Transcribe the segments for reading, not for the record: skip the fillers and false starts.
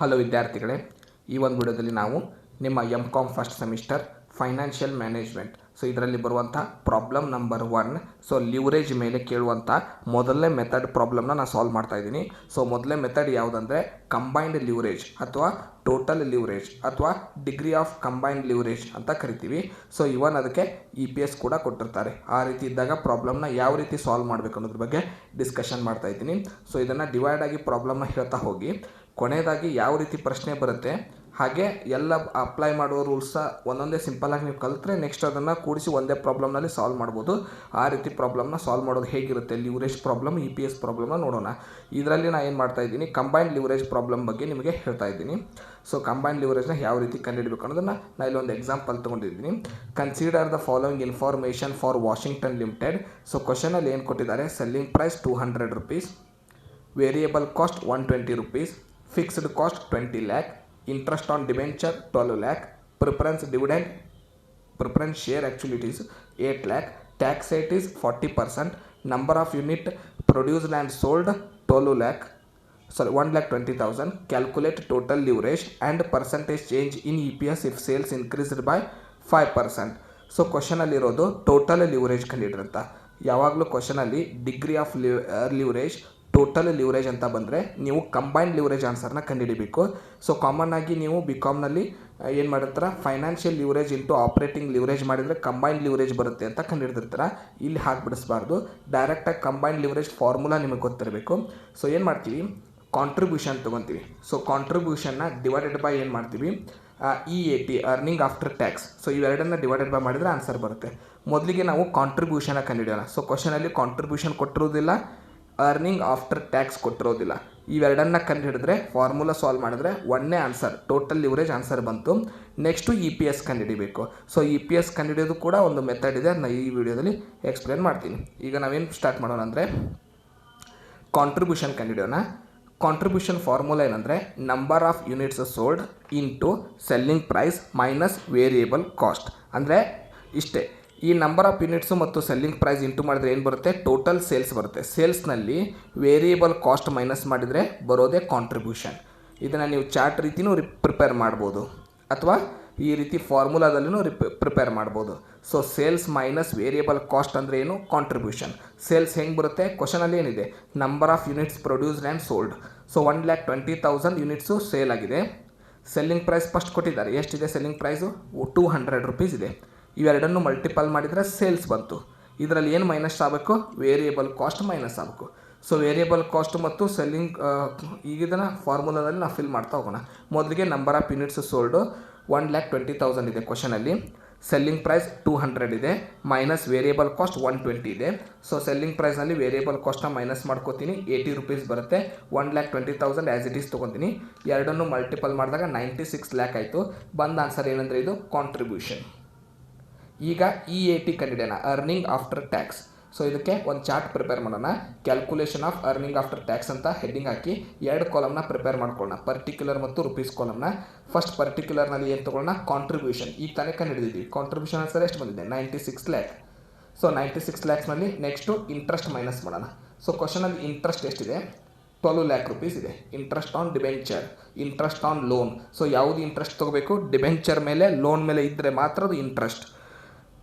Hello ವಿದ್ಯಾರ್ಥಿಗಳೇ, ಈ ಒಂದು ವಿಡಿಯೋದಲ್ಲಿ ನಾವು ನಿಮ್ಮ ಎಂ.ಕಾಮ್ ಫಸ್ಟ್ ಸೆಮಿಸ್ಟರ್ ಫೈನಾನ್ಷಿಯಲ್ ಮ್ಯಾನೇಜ್ಮೆಂಟ್ ಇದರಲ್ಲಿ ಬರುವಂಥ ಪ್ರಾಬ್ಲಮ್ ನಂಬರ್ 1 ಲಿವರೇಜ್ ಮೇಲೆ ಕೇಳುವಂಥ ಮೊದಲನೇ ಮೆಥಡ್ ಪ್ರಾಬ್ಲಮ್ನ ನಾನು ಸಾಲ್ವ್ ಮಾಡ್ತಾ ಇದ್ದೀನಿ. ಮೊದಲನೇ ಮೆಥಡ್ ಯಾವುದಂದರೆ ಕಂಬೈನ್ಡ್ ಲಿವರೇಜ್ ಅಥವಾ ಟೋಟಲ್ ಲಿವರೇಜ್ ಅಥವಾ ಡಿಗ್ರಿ ಆಫ್ ಕಂಬೈನ್ಡ್ ಲಿವರೇಜ್ ಅಂತ ಕರಿತೀವಿ. ಇವನ್ ಅದಕ್ಕೆ EPS ಕೂಡ ಕೊಟ್ಟಿರ್ತಾರೆ. ಆ ರೀತಿ ಇದ್ದಾಗ ಪ್ರಾಬ್ಲಮ್ನ ಯಾವ ರೀತಿ ಸಾಲ್ವ್ ಮಾಡಬೇಕು ಅನ್ನೋದ್ರ ಬಗ್ಗೆ ಡಿಸ್ಕಷನ್ ಮಾಡ್ತಾ ಇದ್ದೀನಿ. ಇದನ್ನು ಡಿವೈಡ್ ಆಗಿ ಪ್ರಾಬ್ಲಮ್ನ ಹೇಳ್ತಾ ಹೋಗಿ ಕೊನೆಯದಾಗಿ ಯಾವ ರೀತಿ ಪ್ರಶ್ನೆ ಬರುತ್ತೆ ಹಾಗೆ ಎಲ್ಲ ಅಪ್ಲೈ ಮಾಡುವ ರೂಲ್ಸ ಒಂದೊಂದೇ ಸಿಂಪಲ್ಲಾಗಿ ನೀವು ಕಲಿತ್ರೆ ನೆಕ್ಸ್ಟ್ ಅದನ್ನು ಕೂಡಿಸಿ ಒಂದೇ ಪ್ರಾಬ್ಲಮ್ನಲ್ಲಿ ಸಾಲ್ವ್ ಮಾಡ್ಬೋದು. ಆ ರೀತಿ ಪ್ರಾಬ್ಲಮ್ನ ಸಾಲ್ವ್ ಮಾಡೋದು ಹೇಗಿರುತ್ತೆ, ಲಿವರೇಜ್ ಪ್ರಾಬ್ಲಮ್ EPS ಪ್ರಾಬ್ಲಮ್ನ ನೋಡೋಣ. ಇದರಲ್ಲಿ ನಾನು ಏನು ಮಾಡ್ತಾ ಇದ್ದೀನಿ, ಕಂಬೈನ್ಡ್ ಲಿವರೇಜ್ ಪ್ರಾಬ್ಲಮ್ ಬಗ್ಗೆ ನಿಮಗೆ ಹೇಳ್ತಾ ಇದ್ದೀನಿ. ಕಂಬೈನ್ಡ್ ಲಿವರೇಜ್ನ ಯಾವ ರೀತಿ ಕಂಡುಹಿಡಬೇಕು ಅನ್ನೋದನ್ನು ನಾನು ಇಲ್ಲೊಂದು ಎಕ್ಸಾಂಪಲ್ ತೊಗೊಂಡಿದ್ದೀನಿ. Consider the following information for Washington limited. ಕ್ವಶನಲ್ಲಿ ಏನು ಕೊಟ್ಟಿದ್ದಾರೆ, selling price 200 rupees, variable cost 120 rupees, fixed cost 20 lakh, interest on debenture 12 lakh, preference share actually it is 8 lakh, tax rate is 40%, number of unit produced and sold 12 lakh, 1,20,000, calculate total leverage and percentage change in EPS if sales increased by 5%. ಕ್ವಶನಲ್ಲಿರೋದು total leverage ಕಂಡಿಡ್ರಿ ಅಂತ. ಯಾವಾಗಲೂ ಕ್ವಶನಲ್ಲಿ degree of leverage total leverage ಅಂತ ಬಂದರೆ ನೀವು combined leverage ಆನ್ಸರ್ನ ಕಂಡುಹಿಡಿಬೇಕು. Common ಆಗಿ ನೀವು BComನಲ್ಲಿ ಏನು ಮಾಡಿರ್ತಾರೆ, financial leverage into operating leverage ಮಾಡಿದರೆ ಕಂಬೈನ್ಡ್ ಲಿವರೇಜ್ ಬರುತ್ತೆ ಅಂತ ಕಂಡುಹಿಡಿದಿರ್ತಾರೆ. ಇಲ್ಲಿ ಹಾಕಿಬಿಡಿಸ್ಬಾರ್ದು, ಡೈರೆಕ್ಟಾಗಿ ಕಂಬೈನ್ಡ್ ಲಿವರೇಜ್ ಫಾರ್ಮುಲಾ ನಿಮಗೆ ಗೊತ್ತಿರಬೇಕು. ಏನು ಮಾಡ್ತೀವಿ, ಕಾಂಟ್ರಿಬ್ಯೂಷನ್ ತೊಗೊತೀವಿ. ಕಾಂಟ್ರಿಬ್ಯೂಷನ್ನ ಡಿವೈಡೆಡ್ ಬೈ ಏನು ಮಾಡ್ತೀವಿ, EAT ಅರ್ನಿಂಗ್ ಆಫ್ಟರ್ ಟ್ಯಾಕ್ಸ್. ಇವೆರಡನ್ನ ಡಿವೈಡೆಡ್ ಬೈ ಮಾಡಿದರೆ ಆನ್ಸರ್ ಬರುತ್ತೆ. ಮೊದಲಿಗೆ ನಾವು ಕಾಂಟ್ರಿಬ್ಯೂಷನ್ನ ಕಂಡುಹಿಡಿಯೋಣ. ಕ್ವಶನಲ್ಲಿ ಕಾಂಟ್ರಿಬ್ಯೂಷನ್ ಕೊಟ್ಟಿರೋದಿಲ್ಲ, ಅರ್ನಿಂಗ್ ಆಫ್ಟರ್ ಟ್ಯಾಕ್ಸ್ ಕೊಟ್ಟಿರೋದಿಲ್ಲ. ಇವೆರಡನ್ನ ಕಂಡುಹಿಡಿದ್ರೆ ಫಾರ್ಮುಲಾ ಸಾಲ್ವ್ ಮಾಡಿದ್ರೆ ಒಂದೇ ಆನ್ಸರ್, ಟೋಟಲ್ ಲಿವರೇಜ್ ಆನ್ಸರ್ ಬಂತು. ನೆಕ್ಸ್ಟು EPS ಕಂಡುಹಿಡಿಬೇಕು. EPS ಕಂಡುಹಿಡಿಯೋದು ಕೂಡ ಒಂದು ಮೆಥಡ್ ಇದೆ, ನಾನು ಈ ವಿಡಿಯೋದಲ್ಲಿ ಎಕ್ಸ್ಪ್ಲೇನ್ ಮಾಡ್ತೀನಿ. ಈಗ ನಾವೇನು ಸ್ಟಾರ್ಟ್ ಮಾಡೋಣ ಅಂದರೆ ಕಾಂಟ್ರಿಬ್ಯೂಷನ್ ಕಂಡುಹಿಡಿಯೋಣ. ಕಾಂಟ್ರಿಬ್ಯೂಷನ್ ಫಾರ್ಮುಲಾ ಏನಂದರೆ number of units sold into selling price minus variable cost. ಅಂದರೆ ಇಷ್ಟೇ, ಈ ನಂಬರ್ ಆಫ್ ಯೂನಿಟ್ಸು ಮತ್ತು ಸೆಲ್ಲಿಂಗ್ ಪ್ರೈಸ್ ಇಂಟು ಮಾಡಿದ್ರೆ ಏನು ಬರುತ್ತೆ, ಟೋಟಲ್ ಸೇಲ್ಸ್ ಬರುತ್ತೆ. ಸೇಲ್ಸ್ನಲ್ಲಿ ವೇರಿಯೇಬಲ್ ಕಾಸ್ಟ್ ಮೈನಸ್ ಮಾಡಿದರೆ ಬರೋದೇ ಕಾಂಟ್ರಿಬ್ಯೂಷನ್. ಇದನ್ನು ನೀವು ಚಾರ್ಟ್ ರೀತಿಯೂ ಪ್ರಿಪೇರ್ ಮಾಡ್ಬೋದು ಅಥವಾ ಈ ರೀತಿ ಫಾರ್ಮುಲಾದಲ್ಲೂ ಪ್ರಿಪೇರ್ ಮಾಡ್ಬೋದು. ಸೇಲ್ಸ್ ಮೈನಸ್ ವೇರಿಯೇಬಲ್ ಕಾಸ್ಟ್ ಅಂದರೆ ಏನು, ಕಾಂಟ್ರಿಬ್ಯೂಷನ್. ಸೇಲ್ಸ್ ಹೆಂಗೆ ಬರುತ್ತೆ, ಕ್ವಶನಲ್ಲಿ ಏನಿದೆ, number of units produced and sold. 1,20,000 units sale ಆಗಿದೆ. ಸೆಲ್ಲಿಂಗ್ ಪ್ರೈಸ್ ಫಸ್ಟ್ ಕೊಟ್ಟಿದ್ದಾರೆ, ಎಷ್ಟಿದೆ ಸೆಲ್ಲಿಂಗ್ ಪ್ರೈಸು, 200 rupees ಇದೆ. ಇವೆರಡನ್ನು ಮಲ್ಟಿಪಲ್ ಮಾಡಿದರೆ ಸೇಲ್ಸ್ ಬಂತು. ಇದರಲ್ಲಿ ಏನು ಮೈನಸ್ ಆಗಬೇಕು, ವೇರಿಯೇಬಲ್ ಕಾಸ್ಟ್ ಮೈನಸ್ ಆಗಬೇಕು. ವೇರಿಯೇಬಲ್ ಕಾಸ್ಟ್ ಮತ್ತು ಸೆಲ್ಲಿಂಗ್ ಈಗ ಇದನ್ನು ಫಾರ್ಮುಲಾದಲ್ಲಿ ನಾವು ಫಿಲ್ ಮಾಡ್ತಾ ಹೋಗೋಣ. ಮೊದಲಿಗೆ ನಂಬರ್ ಆಫ್ ಯೂನಿಟ್ಸ್ ಸೋಲ್ಡು 1,20,000 ಇದೆ ಕ್ವಶನಲ್ಲಿ, ಸೆಲ್ಲಿಂಗ್ ಪ್ರೈಸ್ 200 ಇದೆ, ಮೈನಸ್ ವೇರಿಯೇಬಲ್ ಕಾಸ್ಟ್ 120 ಇದೆ. ಸೆಲ್ಲಿಂಗ್ ಪ್ರೈಸ್ನಲ್ಲಿ ವೇರಿಯೇಬಲ್ ಕಾಸ್ಟ್ನ ಮೈನಸ್ ಮಾಡ್ಕೋತೀನಿ, 80 rupees ಬರುತ್ತೆ. 1,20,000 ಆ್ಯಸ್ ಇಟ್ ಈಸ್ ತೊಗೊತೀನಿ. ಎರಡನ್ನು ಮಲ್ಟಿಪಲ್ ಮಾಡಿದಾಗ 96 lakh ಆಯಿತು. ಬಂದ ಆನ್ಸರ್ ಏನಂದರೆ ಇದು ಕಾಂಟ್ರಿಬ್ಯೂಷನ್. ಈಗ EAT ಕಂಡಿಡಿಯೋಣ, ಅರ್ನಿಂಗ್ ಆಫ್ಟರ್ ಟ್ಯಾಕ್ಸ್. ಇದಕ್ಕೆ ಒಂದು ಚಾರ್ಟ್ ಪ್ರಿಪೇರ್ ಮಾಡೋಣ. Calculation of earning after tax ಅಂತ ಹೆಡ್ಡಿಂಗ್ ಹಾಕಿ 2 ಕಾಲಮ್ನ ಪ್ರಿಪೇರ್ ಮಾಡ್ಕೊಳ್ಳೋಣ, ಪರ್ಟಿಕ್ಯುಲರ್ ಮತ್ತು ರುಪೀಸ್ ಕಾಲಮ್ನ. ಫಸ್ಟ್ ಪರ್ಟಿಕ್ಯುಲರ್ನಲ್ಲಿ ಏನು ತೊಗೊಳ್ಳೋಣ, ಕಾಂಟ್ರಿಬ್ಯೂಷನ್. ಈಗ ತಾನೇ ಕಂಡುಹಿಡಿದಿದ್ವಿ, ಕಾಂಟ್ರಿಬ್ಯೂಷನ್ ಆನ್ಸರ್ ಎಷ್ಟು ಬಂದಿದೆ, 96 lakh. 96 lakhsನಲ್ಲಿ ನೆಕ್ಸ್ಟು ಇಂಟ್ರೆಸ್ಟ್ ಮೈನಸ್ ಮಾಡೋಣ. ಕ್ವಶನಲ್ಲಿ ಇಂಟ್ರೆಸ್ಟ್ ಎಷ್ಟಿದೆ, 12 lakh rupees ಇದೆ. Interest on debenture, interest on loan. ಯಾವುದು ಇಂಟ್ರೆಸ್ಟ್ ತೊಗೋಬೇಕು, ಡಿಬೆಂಚರ್ ಮೇಲೆ, ಲೋನ್ ಮೇಲೆ ಇದ್ದರೆ ಮಾತ್ರ ಅದು ಇಂಟ್ರೆಸ್ಟ್.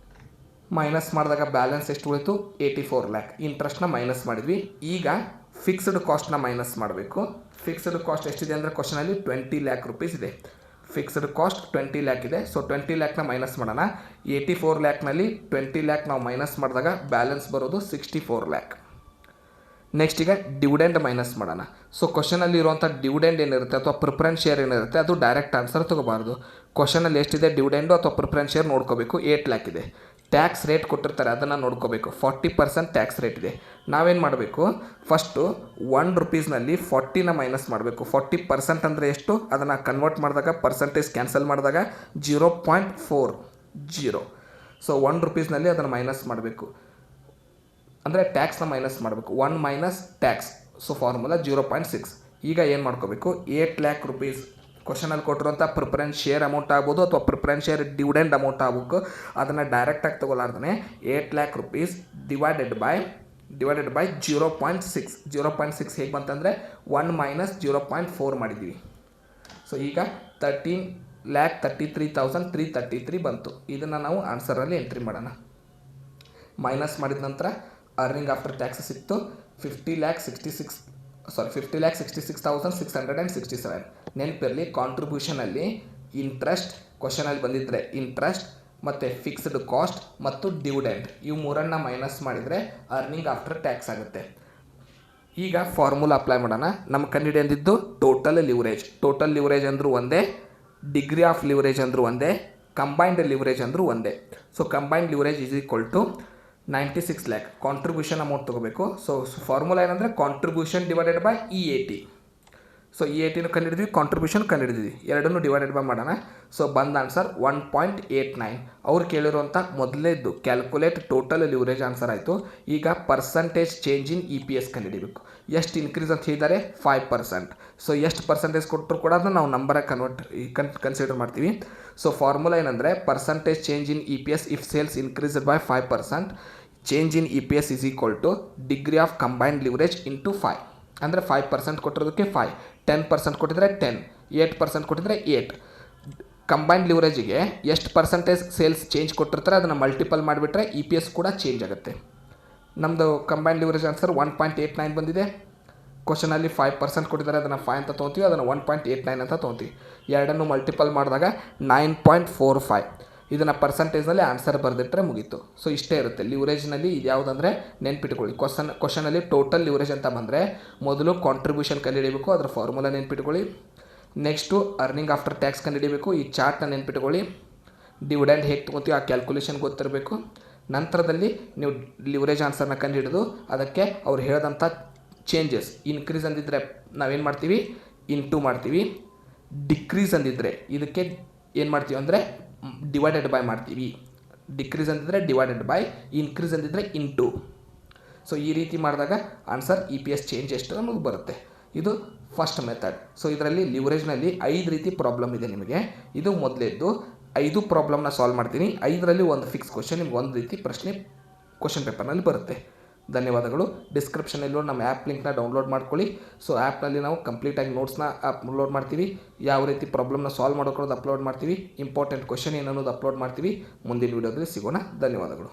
ಮೈನಸ್ ಮಾಡಿದಾಗ ಬ್ಯಾಲೆನ್ಸ್ ಎಷ್ಟು ಉಳಿತು, 84 lakh. ಇಂಟ್ರೆಸ್ಟ್ನ ಮೈನಸ್ ಮಾಡಿದ್ವಿ. ಈಗ ಫಿಕ್ಸ್ಡ್ ಕಾಸ್ಟ್ನ ಮೈನಸ್ ಮಾಡಬೇಕು. ಫಿಕ್ಸ್ಡ್ ಕಾಸ್ಟ್ ಎಷ್ಟಿದೆ ಅಂದರೆ ಕ್ವಶನಲ್ಲಿ 20 lakh rupees ಇದೆ. ಫಿಕ್ಸ್ಡ್ ಕಾಸ್ಟ್ 20 lakh ಇದೆ. 20 lakhನ ಮೈನಸ್ ಮಾಡೋಣ. 84 lakhನಲ್ಲಿ 20 lakh ನಾವು ಮೈನಸ್ ಮಾಡಿದಾಗ ಬ್ಯಾಲೆನ್ಸ್ ಬರೋದು 64 lakh. ನೆಕ್ಸ್ಟ್ ಈಗ ಡಿವಿಡೆಂಡ್ ಮೈನಸ್ ಮಾಡೋಣ. ಕ್ವಶನಲ್ಲಿ ಇರುವಂಥ ಡಿವಿಡೆಂಡ್ ಏನಿರುತ್ತೆ ಅಥವಾ ಪ್ರಿಫರೆನ್ಸ್ ಶೇರ್ ಏನಿರುತ್ತೆ ಅದು ಡೈರೆಕ್ಟ್ ಆನ್ಸರ್ ತೊಗೋಬಾರ್ದು. ಕ್ವಶನಲ್ಲಿ ಎಷ್ಟಿದೆ ಡಿವಿಡೆಂಡು ಅಥವಾ ಪ್ರಿಫರೆನ್ಸ್ ಶೇರ್ ನೋಡ್ಕೋಬೇಕು. 8 lakh ಇದೆ. ಟ್ಯಾಕ್ಸ್ ರೇಟ್ ಕೊಟ್ಟಿರ್ತಾರೆ, ಅದನ್ನು ನೋಡ್ಕೋಬೇಕು. 40% ಟ್ಯಾಕ್ಸ್ ರೇಟ್ ಇದೆ. ನಾವೇನು ಮಾಡಬೇಕು, ಫಸ್ಟು 1 rupeesನಲ್ಲಿ 40ನ ಮೈನಸ್ ಮಾಡಬೇಕು. 40% ಅಂದರೆ ಎಷ್ಟು, ಅದನ್ನು ಕನ್ವರ್ಟ್ ಮಾಡಿದಾಗ ಪರ್ಸೆಂಟೇಜ್ ಕ್ಯಾನ್ಸಲ್ ಮಾಡಿದಾಗ 0.40. 1 rupeesನಲ್ಲಿ ಅದನ್ನು ಮೈನಸ್ ಮಾಡಬೇಕು, ಅಂದರೆ ಟ್ಯಾಕ್ಸ್ನ ಮೈನಸ್ ಮಾಡಬೇಕು. 1 ಮೈನಸ್ ಟ್ಯಾಕ್ಸ್, ಫಾರ್ಮುಲಾ 0.6. ಈಗ ಏನು ಮಾಡ್ಕೋಬೇಕು, 8 lakh rupees ಕ್ವಶನಲ್ಲಿ ಕೊಟ್ಟಿರುವಂಥ ಪ್ರಿಫರೆನ್ಸ್ ಶೇರ್ ಅಮೌಂಟ್ ಆಗ್ಬೋದು ಅಥವಾ ಪ್ರಿಫರೆನ್ಸ್ ಶೇರ್ ಡಿವಿಡೆಂಡ್ ಅಮೌಂಟ್ ಆಗಬೇಕು. ಅದನ್ನು ಡೈರೆಕ್ಟಾಗಿ ತೊಗೊಲಾರ್ದೇ 8 lakh rupees ಡಿವೈಡೆಡ್ ಬೈ 0.6. 0.6 ಹೇಗೆ ಬಂತಂದರೆ 1 ಮೈನಸ್ 0.4 ಮಾಡಿದ್ದೀವಿ. ಸೊ ಈಗ 13,33,333 ಬಂತು. ಇದನ್ನು ನಾವು ಆನ್ಸರಲ್ಲಿ ಎಂಟ್ರಿ ಮಾಡೋಣ. ಮೈನಸ್ ಮಾಡಿದ ನಂತರ ಅರ್ನಿಂಗ್ ಆಫ್ಟರ್ ಟ್ಯಾಕ್ಸ್ ಸಿಕ್ತು 50,66,667. ನೆನಪಿರಲಿ, ಕಾಂಟ್ರಿಬ್ಯೂಷನಲ್ಲಿ ಇಂಟ್ರೆಸ್ಟ್, ಕ್ವಶನಲ್ಲಿ ಬಂದಿದ್ದರೆ ಇಂಟ್ರೆಸ್ಟ್ ಮತ್ತು ಫಿಕ್ಸ್ಡ್ ಕಾಸ್ಟ್ ಮತ್ತು ಡಿವಿಡೆಂಡ್ ಇವು ಮೂರನ್ನು ಮೈನಸ್ ಮಾಡಿದರೆ ಅರ್ನಿಂಗ್ ಆಫ್ಟರ್ ಟ್ಯಾಕ್ಸ್ ಆಗುತ್ತೆ. ಈಗ ಫಾರ್ಮುಲಾ ಅಪ್ಲೈ ಮಾಡೋಣ. ನಮ್ಮ ಕಂಡುಹಿಡಿಯಂದಿದ್ದು ಟೋಟಲ್ ಲಿವರೇಜ್ ಅಂದರೂ ಒಂದೇ, ಡಿಗ್ರಿ ಆಫ್ ಲಿವರೇಜ್ ಅಂದರೂ ಒಂದೇ, ಕಂಬೈನ್ಡ್ ಲಿವರೇಜ್ ಅಂದರೂ ಒಂದೇ. So combined leverage is equal to 96 lakh. Contribution amount ತೊಗೋಬೇಕು. ಸೊ ಫಾರ್ಮುಲಾ ಏನಂದರೆ contribution divided by EAT. So EATನೂ ಕಂಡುಹಿಡಿದ್ವಿ, ಕಾಂಟ್ರಿಬ್ಯೂಷನ್ ಕಂಡುಹಿಡಿದ್ವಿ, ಎರಡನ್ನೂ ಡಿವೈಡೆಡ್ ಬೈ ಮಾಡೋಣ. ಸೊ ಬಂದ ಆನ್ಸರ್ 1.89. ಅವ್ರು ಕೇಳಿರುವಂಥ ಮೊದಲೇದ್ದು ಕ್ಯಾಲ್ಕುಲೇಟ್ ಟೋಟಲ್ ಲಿವರೇಜ್ ಆನ್ಸರ್ ಆಯಿತು. ಈಗ ಪರ್ಸಂಟೇಜ್ ಚೇಂಜ್ ಇನ್ EPS ಕಂಡುಹಿಡಿಬೇಕು. ಎಷ್ಟು ಇನ್ಕ್ರೀಸ್ ಅಂತ ಹೇಳಿದ್ದಾರೆ? 5%. ಸೊ ಎಷ್ಟು ಪರ್ಸಂಟೇಜ್ ಕೊಟ್ಟರು ಕೂಡ ಅದನ್ನು ನಾವು ನಂಬರಾಗಿ ಕನ್ಸಿಡರ್ ಮಾಡ್ತೀವಿ. ಸೊ ಫಾರ್ಮುಲಾ ಏನಂದರೆ percentage change in EPS if sales increased by 5%, change in EPS is equal to degree of combined leverage into 5. ಅಂದರೆ 5% ಕೊಟ್ಟಿರೋದಕ್ಕೆ 5, 10% ಕೊಟ್ಟಿದ್ರೆ 10, 8% ಕೊಟ್ಟಿದ್ರೆ 8. ಕಂಬೈನ್ಡ್ ಲಿವರೇಜಿಗೆ ಎಷ್ಟು ಪರ್ಸೆಂಟೇಜ್ ಸೇಲ್ಸ್ ಚೇಂಜ್ ಕೊಟ್ಟಿರ್ತಾರೆ ಅದನ್ನು ಮಲ್ಟಿಪಲ್ ಮಾಡಿಬಿಟ್ರೆ EPS ಕೂಡ ಚೇಂಜ್ ಆಗುತ್ತೆ. ನಮ್ಮದು ಕಂಬೈನ್ಡ್ ಲಿವರೇಜ್ ಆನ್ಸರ್ 1.89 ಬಂದಿದೆ. ಕ್ವಶನಲ್ಲಿ 5% ಕೊಟ್ಟಿದ್ದಾರೆ, ಅದನ್ನು 5 ಅಂತ ತೊಗೊತೀವಿ, ಅದನ್ನು 1.89 ಅಂತ ತೊಗೊತೀವಿ. ಎರಡನ್ನು ಮಲ್ಟಿಪಲ್ ಮಾಡಿದಾಗ 9.45. ಇದನ್ನು ಪರ್ಸಂಟೇಜ್ನಲ್ಲಿ ಆನ್ಸರ್ ಬರೆದಿಟ್ಟರೆ ಮುಗೀತು. ಸೊ ಇಷ್ಟೇ ಇರುತ್ತೆ ಲಿವರೇಜ್ನಲ್ಲಿ. ಇದು ಯಾವುದಂದರೆ ನೆನ್ಪಿಟ್ಕೊಳ್ಳಿ, ಕ್ವಶನಲ್ಲಿ ಟೋಟಲ್ ಲಿವರೇಜ್ ಅಂತ ಬಂದರೆ ಮೊದಲು ಕಾಂಟ್ರಿಬ್ಯೂಷನ್ ಕಂಡುಹಿಡಿಯಬೇಕು, ಅದರ ಫಾರ್ಮುಲಾ ನೆನ್ಪಿಟ್ಕೊಳ್ಳಿ. ನೆಕ್ಸ್ಟು ಅರ್ನಿಂಗ್ ಆಫ್ಟರ್ ಟ್ಯಾಕ್ಸ್ ಕಂಡುಹಿಡಿಯಬೇಕು, ಈ ಚಾರ್ಟ್ನ ನೆನ್ಪಿಟ್ಕೊಳ್ಳಿ. ಡಿವಿಡೆಂಡ್ ಹೇಗೆ ತೊಗೊತೀವಿ ಆ ಕ್ಯಾಲ್ಕುಲೇಷನ್ ಗೊತ್ತಿರಬೇಕು. ನಂತರದಲ್ಲಿ ನೀವು ಲಿವರೇಜ್ ಆನ್ಸರ್ನ ಕಂಡುಹಿಡಿದು ಅದಕ್ಕೆ ಅವ್ರು ಹೇಳಿದಂಥ ಚೇಂಜಸ್, ಇನ್ಕ್ರೀಸ್ ಅಂದಿದ್ದರೆ ನಾವೇನು ಮಾಡ್ತೀವಿ? ಇಂಟು ಮಾಡ್ತೀವಿ. ಡಿಕ್ರೀಸ್ ಅಂದಿದ್ದರೆ ಇದಕ್ಕೆ ಏನು ಮಾಡ್ತೀವಿ ಅಂದರೆ ಡಿವೈಡೆಡ್ ಬೈ ಮಾಡ್ತೀವಿ. ಡಿಕ್ರೀಸ್ ಅಂದಿದ್ರೆ ಡಿವೈಡೆಡ್ ಬೈ, ಇನ್ಕ್ರೀಸ್ ಅಂದಿದ್ರೆ ಇಂಟು. ಸೊ ಈ ರೀತಿ ಮಾಡಿದಾಗ ಆನ್ಸರ್ EPS ಚೇಂಜ್ ಎಷ್ಟು ಅನ್ನೋದು ಬರುತ್ತೆ. ಇದು ಫಸ್ಟ್ ಮೆಥಡ್. ಸೊ ಇದರಲ್ಲಿ ಲಿವರೇಜ್ನಲ್ಲಿ 5 ರೀತಿ ಪ್ರಾಬ್ಲಮ್ ಇದೆ ನಿಮಗೆ. ಇದು ಮೊದಲೇದ್ದು 5 ಪ್ರಾಬ್ಲಮ್ನ ಸಾಲ್ವ್ ಮಾಡ್ತೀನಿ. 5ರಲ್ಲಿ ಒಂದು ಫಿಕ್ಸ್ ಕ್ವಶನ್, ನಿಮ್ಗೆ ಒಂದು ರೀತಿ ಪ್ರಶ್ನೆ ಕ್ವಶನ್ ಪೇಪರ್ನಲ್ಲಿ ಬರುತ್ತೆ. ಧನ್ಯವಾದಗಳು. ಡಿಸ್ಕ್ರಿಪ್ಷನಲ್ಲೂ ನಮ್ಮ ಆ್ಯಪ್ ಲಿಂಕ್ನ ಡೌನ್ಲೋಡ್ ಮಾಡ್ಕೊಳ್ಳಿ. ಸೊ ಆ್ಯಪ್ನಲ್ಲಿ ನಾವು ಕಂಪ್ಲೀಟಾಗಿ ನೋಟ್ಸ್ನ ಅಪ್ಲೋಡ್ ಮಾಡ್ತೀವಿ, ಯಾವ ರೀತಿ ಪ್ರಾಬ್ಲಮ್ನ ಸಾಲ್ವ್ ಮಾಡೋಕ್ಕೋದು ಅಪ್ಲೋಡ್ ಮಾಡ್ತೀವಿ, ಇಂಪಾರ್ಟೆಂಟ್ ಕ್ವಶನ್ ಏನನ್ನೋದು ಅಪ್ಲೋಡ್ ಮಾಡ್ತೀವಿ. ಮುಂದಿನ ವೀಡಿಯೋದಲ್ಲಿ ಸಿಗೋಣ. ಧನ್ಯವಾದಗಳು.